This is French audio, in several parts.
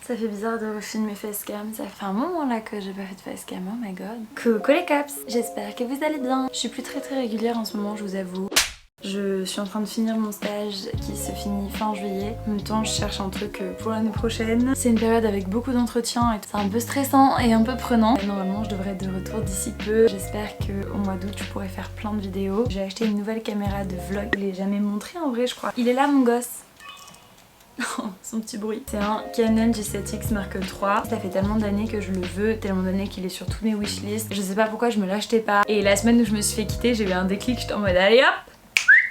Ça fait bizarre de refilmer facecam, ça fait un moment là que j'ai pas fait de facecam, oh my god. Coucou les caps, j'espère que vous allez bien. Je suis plus très régulière en ce moment, je vous avoue. Je suis en train de finir mon stage qui se finit fin juillet. En même temps, je cherche un truc pour l'année prochaine. C'est une période avec beaucoup d'entretiens et c'est un peu stressant et un peu prenant. Normalement, je devrais être de retour d'ici peu. J'espère qu'au mois d'août, je pourrai faire plein de vidéos. J'ai acheté une nouvelle caméra de vlog. Je l'ai jamais montré en vrai, je crois. Il est là, mon gosse. Son petit bruit. C'est un Canon G7X Mark III. Ça fait tellement d'années que je le veux, tellement d'années qu'il est sur tous mes wishlists. Je sais pas pourquoi je me l'achetais pas. Et la semaine où je me suis fait quitter, j'ai eu un déclic, j'étais en mode allez hop.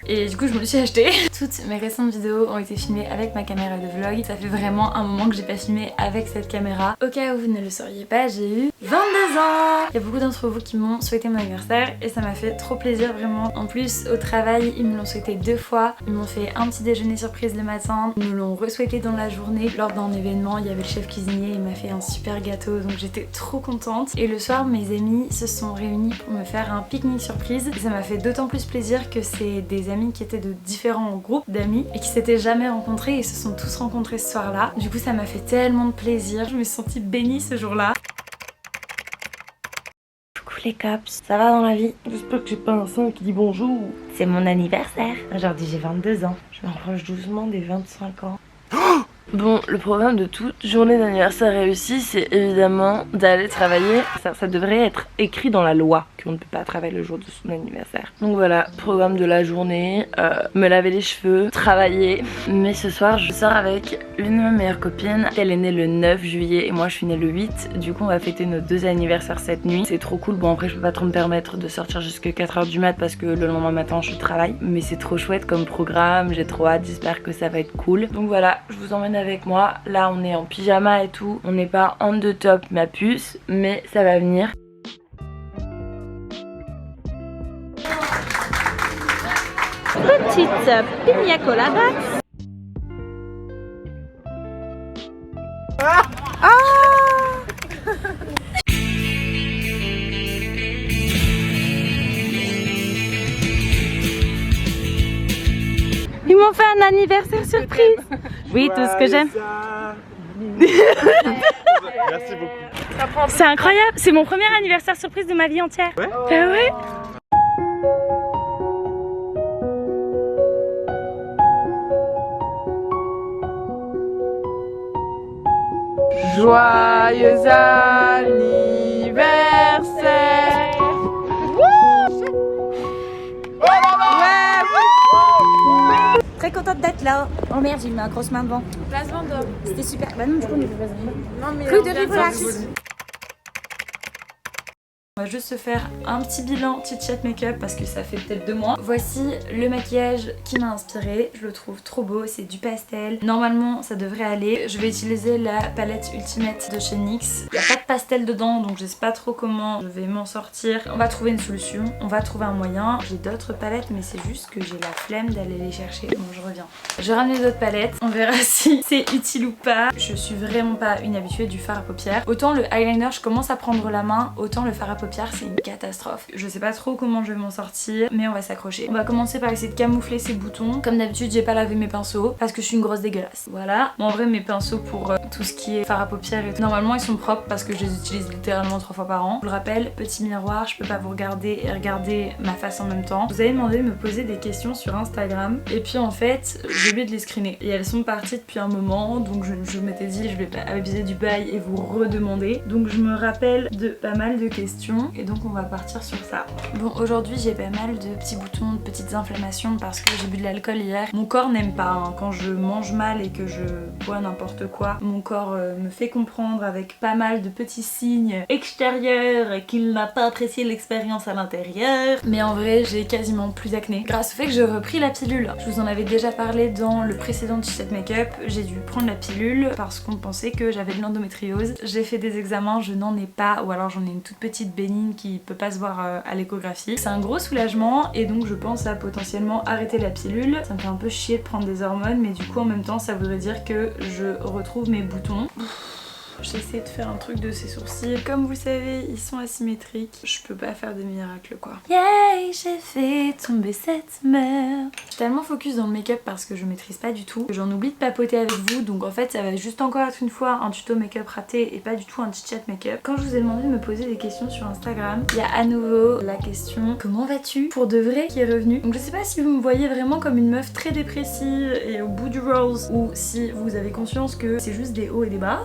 Et du coup je me le suis acheté. Toutes mes récentes vidéos ont été filmées avec ma caméra de vlog. Ça fait vraiment un moment que j'ai pas filmé avec cette caméra. Au cas où vous ne le sauriez pas, j'ai eu 22 ans. Il y a beaucoup d'entre vous qui m'ont souhaité mon anniversaire et ça m'a fait trop plaisir vraiment. En plus au travail ils me l'ont souhaité 2 fois. Ils m'ont fait un petit déjeuner surprise le matin. Ils me l'ont re-souhaité dans la journée. Lors d'un événement il y avait le chef cuisinier, il m'a fait un super gâteau donc j'étais trop contente. Et le soir mes amis se sont réunis pour me faire un pique-nique surprise. Et ça m'a fait d'autant plus plaisir que c'est des amis qui étaient de différents groupes d'amis et qui s'étaient jamais rencontrés et se sont tous rencontrés ce soir là. Du coup ça m'a fait tellement de plaisir, je me suis sentie bénie ce jour là. Coucou les cops, ça va dans la vie? J'espère que j'ai pas un sein qui dit bonjour. C'est mon anniversaire, aujourd'hui j'ai 22 ans, je m'approche doucement des 25 ans. Bon, le programme de toute journée d'anniversaire réussie, c'est évidemment d'aller travailler. Ça devrait être écrit dans la loi qu'on ne peut pas travailler le jour de son anniversaire. Donc voilà, programme de la journée, me laver les cheveux, travailler. Mais ce soir, je sors avec une de mes meilleures copines. Elle est née le 9 juillet et moi je suis née le 8. Du coup, on va fêter nos 2 anniversaires cette nuit. C'est trop cool. Bon, après, je peux pas trop me permettre de sortir jusqu'à 4h du mat parce que le lendemain matin, je travaille. Mais c'est trop chouette comme programme. J'ai trop hâte. J'espère que ça va être cool. Donc voilà, je vous emmène avec moi. Là on est en pyjama et tout. On n'est pas on the top ma puce, mais ça va venir. Petite pina colada. Ils m'ont fait un anniversaire surprise. Oui, tout ce que j'aime. Merci beaucoup. C'est incroyable, c'est mon premier anniversaire surprise de ma vie entière. Ouais. Bah ouais. Joyeux anniversaire. Très contente d'être là. Oh merde, j'ai mis ma grosse main devant. Place Vendôme. C'était super. Bah non, du coup on est pas Non mais Rue on de vient Rivolax. On va juste se faire un petit bilan Chit Chat Make-up parce que ça fait peut-être 2 mois. Voici le maquillage qui m'a inspiré. Je le trouve trop beau, c'est du pastel. Normalement ça devrait aller. Je vais utiliser la palette Ultimate de chez NYX. Il n'y a pas de pastel dedans donc je sais pas trop comment je vais m'en sortir. On va trouver une solution, on va trouver un moyen. J'ai d'autres palettes mais c'est juste que j'ai la flemme d'aller les chercher. Bon je reviens. Je ramène d'autres palettes, on verra si c'est utile ou pas. Je suis vraiment pas une habituée du fard à paupières. Autant le eyeliner je commence à prendre la main, autant le fard à paupières c'est une catastrophe. Je sais pas trop comment je vais m'en sortir mais on va s'accrocher. On va commencer par essayer de camoufler ces boutons. Comme d'habitude j'ai pas lavé mes pinceaux parce que je suis une grosse dégueulasse. Voilà. Bon, en vrai mes pinceaux pour tout ce qui est fard à paupières et tout, normalement ils sont propres parce que je les utilise littéralement 3 fois par an. Je vous le rappelle, petit miroir, je peux pas vous regarder et regarder ma face en même temps. Vous avez demandé de me poser des questions sur Instagram et puis en fait j'ai oublié de les screener et elles sont parties depuis un moment donc je m'étais dit je vais pas abuser du bail et vous redemander. Donc je me rappelle de pas mal de questions et donc on va partir sur ça. Bon aujourd'hui j'ai pas mal de petits boutons, de petites inflammations parce que j'ai bu de l'alcool hier. Mon corps n'aime pas hein. Quand je mange mal et que je bois n'importe quoi, mon corps me fait comprendre avec pas mal de petits signes extérieurs qu'il n'a pas apprécié l'expérience à l'intérieur. Mais en vrai j'ai quasiment plus d'acné grâce au fait que j'ai repris la pilule. Je vous en avais déjà parlé dans le précédent Chit Chat Make-up. J'ai dû prendre la pilule parce qu'on pensait que j'avais de l'endométriose. J'ai fait des examens, je n'en ai pas ou alors j'en ai une toute petite bénigne qui peut pas se voir à l'échographie. C'est un gros soulagement et donc je pense à potentiellement arrêter la pilule. Ça me fait un peu chier de prendre des hormones mais du coup en même temps ça voudrait dire que je retrouve mes boutons. J'essaie de faire un truc de ses sourcils. Comme vous savez, ils sont asymétriques. Je peux pas faire de miracle quoi. Yay, j'ai fait tomber cette mer. Je suis tellement focus dans le make-up parce que je maîtrise pas du tout. J'en oublie de papoter avec vous. Donc en fait, ça va juste encore être une fois un tuto make-up raté et pas du tout un chit-chat make-up. Quand je vous ai demandé de me poser des questions sur Instagram, il y a à nouveau la question comment vas-tu pour de vrai qui est revenue. Donc je sais pas si vous me voyez vraiment comme une meuf très dépressive et au bout du rose ou si vous avez conscience que c'est juste des hauts et des bas.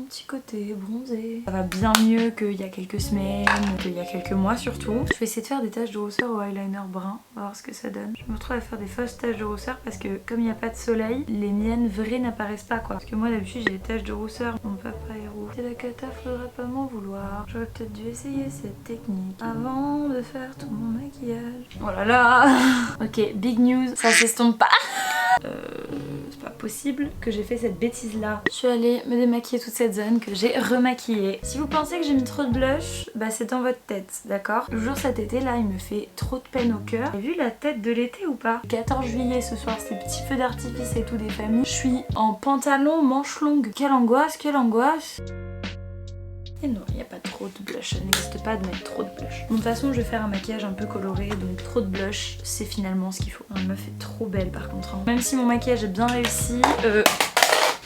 Petit côté bronzé. Ça va bien mieux qu'il y a quelques semaines, qu'il y a quelques mois surtout. Je vais essayer de faire des taches de rousseur au eyeliner brun, on va voir ce que ça donne. Je me retrouve à faire des fausses taches de rousseur parce que comme il n'y a pas de soleil, les miennes vraies n'apparaissent pas quoi. Parce que moi d'habitude j'ai des taches de rousseur, mon papa est roux. C'est la cata, faudra pas m'en vouloir. J'aurais peut-être dû essayer cette technique avant de faire tout mon maquillage. Oh là là. Ok, big news, ça s'estompe pas. C'est pas possible que j'ai fait cette bêtise là. Je suis allée me démaquiller toute cette zone que j'ai remaquillée. Si vous pensez que j'ai mis trop de blush, bah c'est dans votre tête, d'accord? Le jour cet été là il me fait trop de peine au cœur. Vous avez vu la tête de l'été ou pas? 14 juillet ce soir, ces petits feux d'artifice et tout des familles. Je suis en pantalon manche longue. Quelle angoisse, quelle angoisse. Et non, il n'y a pas trop de blush, ça n'existe pas de mettre trop de blush. Bon, de toute façon, je vais faire un maquillage un peu coloré, donc trop de blush, c'est finalement ce qu'il faut. La meuf est trop belle par contre. Hein. Même si mon maquillage est bien réussi,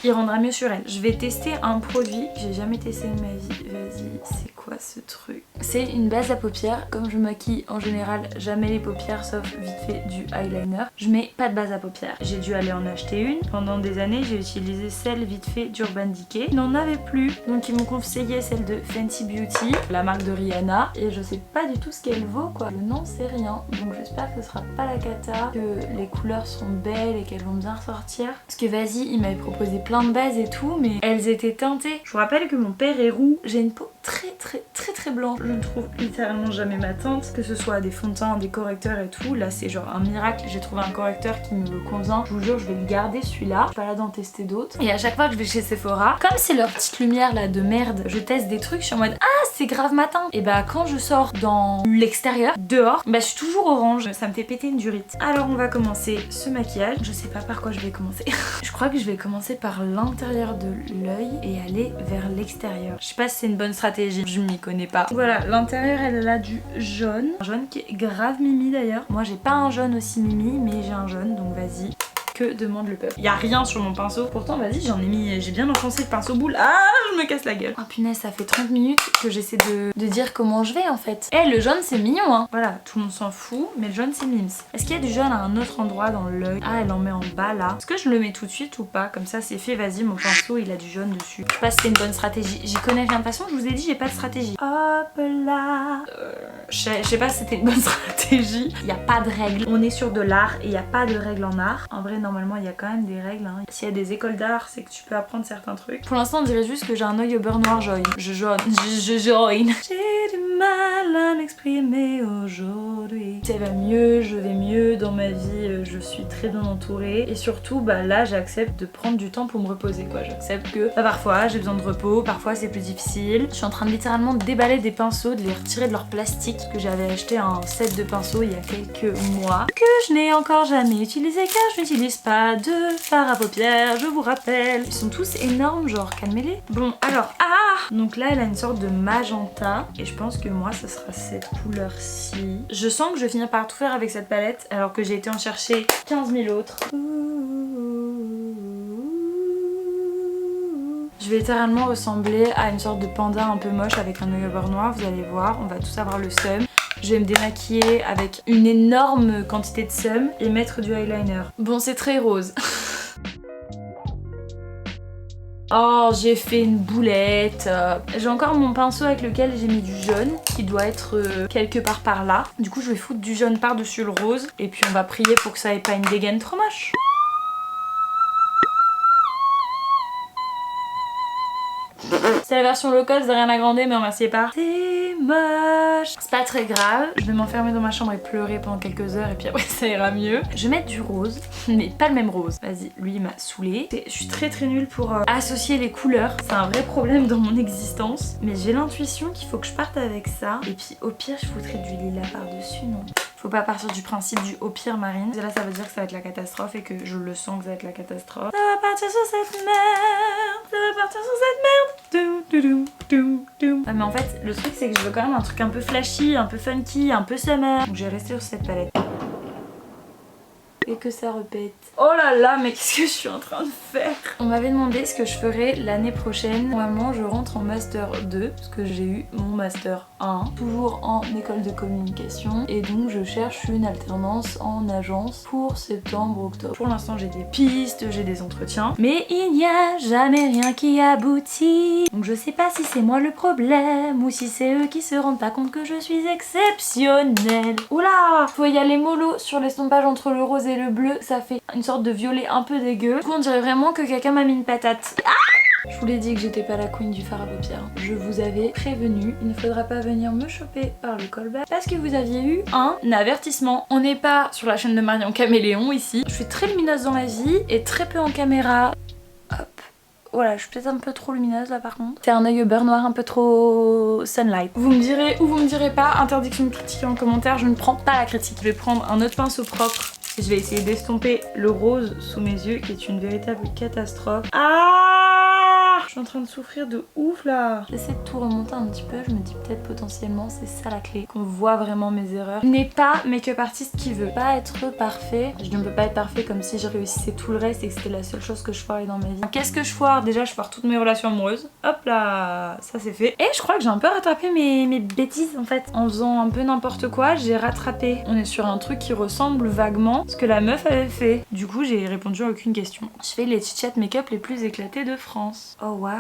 il rendra mieux sur elle. Je vais tester un produit que j'ai jamais testé de ma vie. Vas-y, c'est quoi ce truc? C'est une base à paupières. Comme je maquille en général jamais les paupières sauf vite fait du eyeliner, je mets pas de base à paupières. J'ai dû aller en acheter une. Pendant des années, j'ai utilisé celle vite fait d'Urban Decay. Ils n'en avaient plus. Donc ils m'ont conseillé celle de Fenty Beauty, la marque de Rihanna. Et je sais pas du tout ce qu'elle vaut quoi. Je n'en sais rien. Donc j'espère que ce sera pas la cata, que les couleurs sont belles et qu'elles vont bien ressortir. Parce que vas-y, il m'avait proposé plein de bases et tout, mais elles étaient teintées. Je vous rappelle que mon père est roux. J'ai une peau très blanche. Je ne trouve littéralement jamais ma teinte, que ce soit des fonds de teint, des correcteurs et tout. Là c'est genre un miracle, j'ai trouvé un correcteur qui me convient. Je vous jure, je vais le garder celui-là. Je suis pas là d'en tester d'autres. Et à chaque fois que je vais chez Sephora, comme c'est leur petite lumière là de merde, je teste des trucs, je suis en mode ah c'est grave ma teinte. Et bah quand je sors dans l'extérieur, dehors, bah je suis toujours orange. Ça me fait péter une durite. Alors on va commencer ce maquillage. Je sais pas par quoi je vais commencer. Je crois que je vais commencer par l'intérieur de l'œil et aller vers l'extérieur. Je sais pas si c'est une bonne stratégie, je m'y connais pas. Voilà, l'intérieur elle a du jaune. Un jaune qui est grave mimi d'ailleurs. Moi j'ai pas un jaune aussi mimi, mais j'ai un jaune donc vas-y. Que demande le peuple? Y a rien sur mon pinceau. Pourtant vas-y j'en ai mis, j'ai bien enfoncé le pinceau boule. Ah je me casse la gueule. Oh punaise, ça fait 30 minutes que j'essaie de dire comment je vais en fait. Eh le jaune c'est mignon hein. Voilà, tout le monde s'en fout, mais le jaune c'est mims. Est-ce qu'il y a du jaune à un autre endroit dans l'œil? Ah elle en met en bas là. Est-ce que je le mets tout de suite ou pas? Comme ça c'est fait, vas-y mon pinceau il a du jaune dessus. Je sais pas si c'est une bonne stratégie. J'y connais rien. De toute façon je vous ai dit j'ai pas de stratégie. Hop là. Je sais pas si c'était une bonne stratégie. Il y a pas de règles. On est sur de l'art et il y a pas de règles en art. En vrai normalement il y a quand même des règles hein. S'il y a des écoles d'art c'est que tu peux apprendre certains trucs. Pour l'instant on dirait juste que j'ai un œil au beurre noir jaune. Je joine. J'ai du mal à m'exprimer aujourd'hui. Ça va mieux, je vais mieux dans ma vie, je suis très bien entourée. Et surtout bah là j'accepte de prendre du temps pour me reposer quoi. J'accepte que bah, parfois j'ai besoin de repos, parfois c'est plus difficile. Je suis en train de littéralement déballer des pinceaux, de les retirer de leur plastique. Que j'avais acheté un set de pinceaux il y a quelques mois. Que je n'ai encore jamais utilisé car je n'utilise pas de fard à paupières, je vous rappelle. Ils sont tous énormes, genre calmez-les. Bon alors, donc là elle a une sorte de magenta et je pense que moi ce sera cette couleur-ci. Je sens que je vais finir par tout faire avec cette palette alors que j'ai été en chercher 15 000 autres. Je vais littéralement ressembler à une sorte de panda un peu moche avec un œil au beurre noir, vous allez voir, on va tous avoir le seum. Je vais me démaquiller avec une énorme quantité de seum et mettre du eyeliner. Bon, c'est très rose. Oh, j'ai fait une boulette. J'ai encore mon pinceau avec lequel j'ai mis du jaune qui doit être quelque part par là. Du coup, je vais foutre du jaune par-dessus le rose et puis on va prier pour que ça ait pas une dégaine trop moche. C'est la version low cost de Ariana Grande, mais remerciez pas. C'est moche. C'est pas très grave. Je vais m'enfermer dans ma chambre et pleurer pendant quelques heures et puis après ça ira mieux. Je vais mettre du rose, mais pas le même rose. Vas-y, lui il m'a saoulée. Je suis très nulle pour associer les couleurs. C'est un vrai problème dans mon existence. Mais j'ai l'intuition qu'il faut que je parte avec ça. Et puis au pire, je foutrais du lilas par-dessus, non? Faut pas partir du principe du au pire Marine. Et là ça veut dire que ça va être la catastrophe et que je le sens que ça va être la catastrophe. Ça va partir sur cette merde. Ça va partir sur cette merde. Ah mais en fait le truc c'est que je veux quand même un truc un peu flashy, un peu funky, un peu summer. Donc j'ai resté sur cette palette. Et que ça repète. Oh là là, mais qu'est-ce que je suis en train de faire? On m'avait demandé ce que je ferais l'année prochaine. Normalement je rentre en master 2 parce que j'ai eu mon master 1, toujours en école de communication, et donc je cherche une alternance en agence pour septembre-octobre. Pour l'instant j'ai des pistes, j'ai des entretiens, mais il n'y a jamais rien qui aboutit. Donc je sais pas si c'est moi le problème ou si c'est eux qui se rendent pas compte que je suis exceptionnelle. Oula, faut y aller mollo sur l'estompage entre le rose et le bleu, ça fait une sorte de violet un peu dégueu. Du coup on dirait vraiment que quelqu'un m'a mis une patate. Je vous l'ai dit que j'étais pas la queen du fard à paupières. Je vous avais prévenu, il ne faudra pas venir me choper par le callback parce que vous aviez eu un avertissement. On n'est pas sur la chaîne de Marion Caméléon ici. Je suis très lumineuse dans la vie et très peu en caméra. Hop. Voilà, je suis peut-être un peu trop lumineuse là par contre. C'est un œil au beurre noir un peu trop sunlight. Vous me direz ou vous me direz pas, interdiction de critiquer en commentaire, je ne prends pas la critique. Je vais prendre un autre pinceau propre. Je vais essayer d'estomper le rose sous mes yeux qui est une véritable catastrophe. Ah, je suis en train de souffrir de ouf là. J'essaie de tout remonter un petit peu, je me dis peut-être potentiellement c'est ça la clé, qu'on voit vraiment mes erreurs. Je n'ai pas make-up artiste qui veut pas être parfait. Je ne peux pas être parfait comme si je réussissais tout le reste et que c'était la seule chose que je foirais dans ma vie. Qu'est-ce que je foire? Déjà je foire toutes mes relations amoureuses. Hop là, ça c'est fait. Et je crois que j'ai un peu rattrapé mes bêtises en fait. En faisant un peu n'importe quoi, j'ai rattrapé. On est sur un truc qui ressemble vaguement ce que la meuf avait fait. Du coup j'ai répondu à aucune question. Je fais les chit-chat make-up les plus éclatés de France. Oh waouh.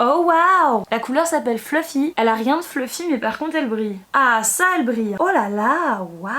Oh waouh. La couleur s'appelle Fluffy. Elle a rien de fluffy mais par contre elle brille. Ah ça elle brille. Oh là là. Waouh.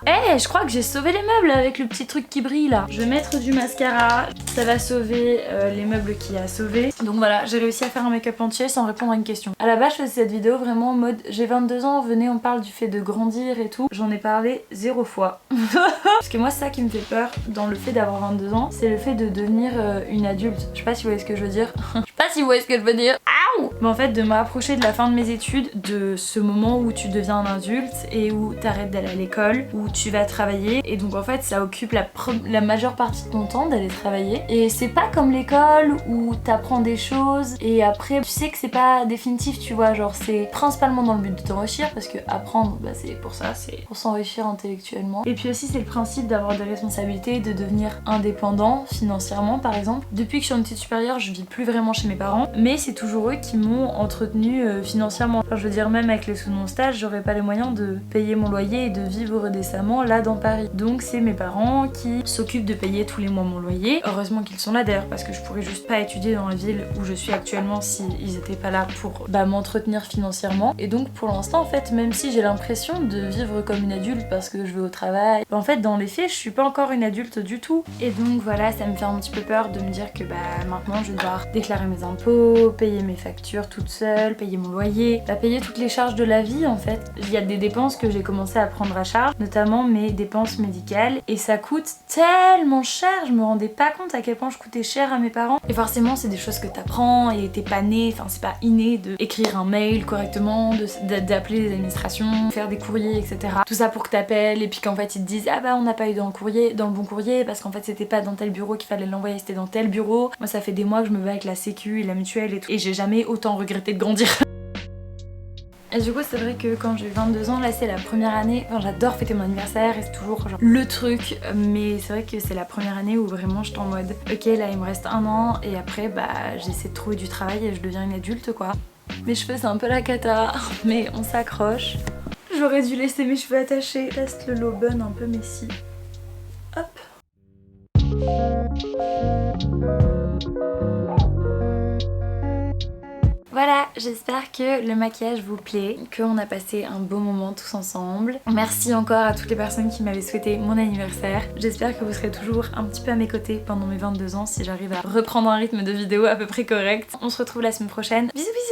Eh je crois que j'ai sauvé les meubles avec le petit truc qui brille là. Je vais mettre du mascara. Ça va sauver les meubles qu'il y a à sauver. Donc voilà, j'ai réussi à faire un make-up entier sans répondre à une question. À la base je faisais cette vidéo vraiment en mode j'ai 22 ans, venez on parle du fait de grandir et tout. J'en ai parlé 0 fois. Parce que moi c'est ça qui me fait peur dans le fait d'avoir 22 ans, c'est le fait de devenir une adulte. Je sais pas si vous voyez ce que je veux dire. Je sais pas si vous voyez ce que je veux dire. Aouh. Mais en fait de me rapprocher de la fin de mes études, de ce moment où tu deviens un adulte et où t'arrêtes d'aller à l'école, où tu vas travailler, et donc en fait ça occupe la majeure partie de ton temps d'aller travailler. Et c'est pas comme l'école où t'apprends des choses et après tu sais que c'est pas définitif, tu vois, genre c'est principalement dans le but de t'enrichir parce que apprendre bah c'est pour ça, c'est pour s'enrichir intellectuellement. Et puis aussi c'est le principe d'avoir des responsabilités, de devenir indépendant financièrement par exemple. Depuis que je suis en études supérieures, je vis plus vraiment chez mes parents, mais c'est toujours eux qui m'ont entretenue financièrement. Enfin, je veux dire, même avec les sous de mon stage, j'aurais pas les moyens de payer mon loyer et de vivre décemment là dans Paris. Donc c'est mes parents qui s'occupent de payer tous les mois mon loyer. Heureusement qu'ils sont là d'ailleurs parce que je pourrais juste pas étudier dans la ville où je suis actuellement si ils étaient pas là pour m'entretenir financièrement. Et donc pour l'instant en fait, même si j'ai l'impression de vivre comme une adulte parce que je vais au travail, en fait dans les faits je suis pas encore une adulte du tout. Et donc voilà, ça me fait un petit peu peur de me dire que maintenant je vais devoir déclarer mes impôts, payer mes factures toute seule, payer mon loyer, payer toutes les charges de la vie en fait. Il y a des dépenses que j'ai commencé à prendre à charge, notamment mes dépenses médicales, et ça coûte tellement cher, je me rendais pas compte à quel point je coûtais cher à mes parents. Et forcément c'est des choses que t'apprends et t'es pas né, enfin c'est pas inné de écrire un mail correctement, d'appeler les administrations, faire des courriers, etc. Tout ça pour que t'appelles et puis qu'en fait ils te disent ah bah on n'a pas eu dans le bon courrier parce qu'en fait c'était pas dans tel bureau qu'il fallait l'envoyer, c'était dans tel bureau. Moi ça fait des mois que je me bats avec la sécu et la mutuelle et tout, et j'ai jamais autant regretté de grandir. Et du coup c'est vrai que quand j'ai eu 22 ans, là c'est la première année, enfin j'adore fêter mon anniversaire et c'est toujours genre le truc, mais c'est vrai que c'est la première année où vraiment je suis en mode ok là il me reste 1 an et après j'essaie de trouver du travail et je deviens une adulte quoi. Mes cheveux c'est un peu la cata, mais on s'accroche. J'aurais dû laisser mes cheveux attachés, reste le low bun un peu messy. Hop. Voilà, j'espère que le maquillage vous plaît, qu'on a passé un beau moment tous ensemble. Merci encore à toutes les personnes qui m'avaient souhaité mon anniversaire. J'espère que vous serez toujours un petit peu à mes côtés pendant mes 22 ans si j'arrive à reprendre un rythme de vidéo à peu près correct. On se retrouve la semaine prochaine. Bisous bisous.